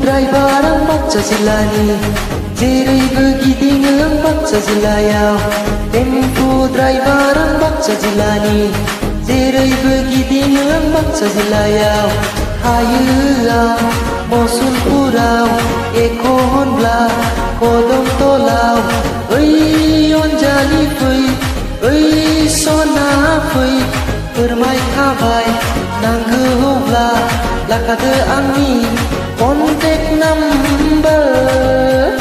driver ang Baक्सा जिल्लानि जेरैबो गिदिङो आं Baक्सा जिल्लायाव टेम्पु driver आं Baक्सा जिल्लानि जेरैबो गिदिङो आं Baक्सा जिल्लायाव थायो आं मसलपुराव एखनब्ला कदमतलाव ओइ अनजालि फै ओइ सना फै फोरमायखाबाय नांगौब्ला लाखादो आंनि कन्टेक्ट नाम्बार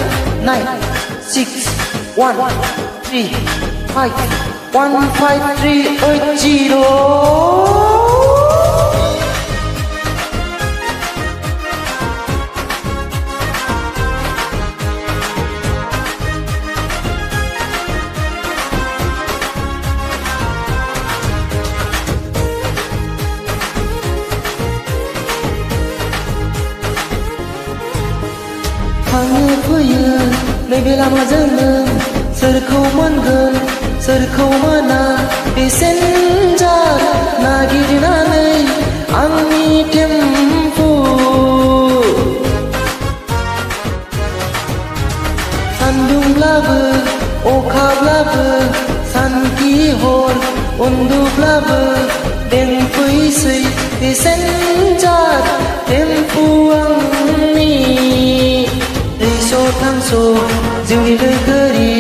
9613515380 थाङो फैयो नैबे लामाजोंनो सोरखौ मोनगोन सोरखौ मोना पेसेन्जार नागिरनानै आंनि टेम्पु सान्दुंब्लाबो अखाब्लाबो सानखि हर उन्दुब्लाबो बेंफैसै पेसेन्जार टेम्पु आंनि थांस' जिउनि लोगोरि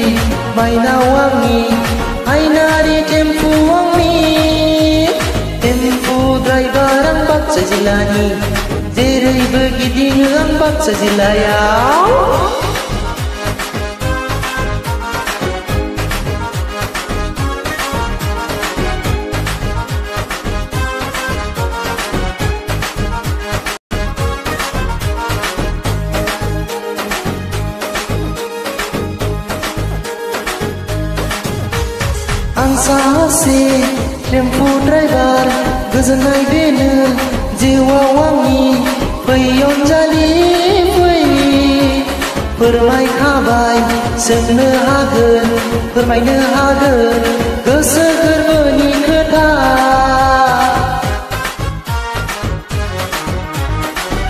माइनाव आंनि आयनारि टेम्पु आंनि टेम्पु ड्राइभार आं Baक्सा जिल्लानि जेरैबो गिदिङो आं Baक्सा जिल्लायाव आं सासे टेम्पु ड्राइभार गोजोननाय बेनो जिउआव आंनि फै अनजालि फै फोरमायखाबाय सोंनो हागोन फोरमायनो हागोन गोसो गोरबोनि खोथा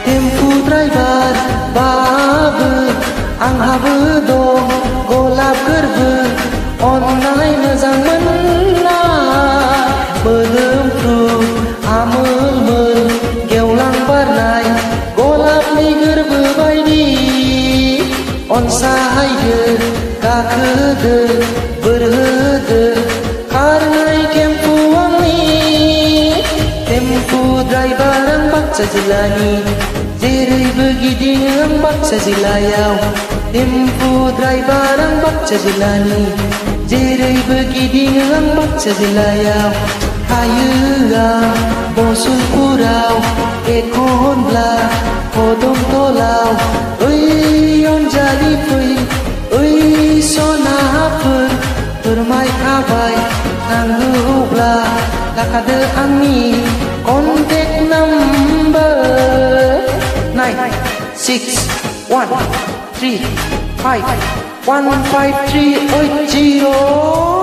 टेम्पु ड्राइभार बाबो आंहाबो दं गलाब गोरबो अननाय मोजां मोननाय मोदोमफ्रु आमोल गेवलां बारनाय गलाबनि गोरबो बायदि अनसायदो गाखोदो बोर होदो खारनाय टेम्पु आंनि टेम्पु ड्राइभार आं Baक्सा जिल्लानि जेरैबो गिदिङो आं Baक्सा जिल्लायाव टेम्पु ड्राइभार आं Baक्सा जिल्लानि जेरैबो गिदिङो आं Baक्सा जिल्लायाव थायो आं मसलपुराव एखनब्ला कदमतलाव ओइ अनजालि फै ओइ सनाफोर फोरमायखाबाय नांगौब्ला लाखादो आंनि कन्टेक्ट नाम्बार 9613515380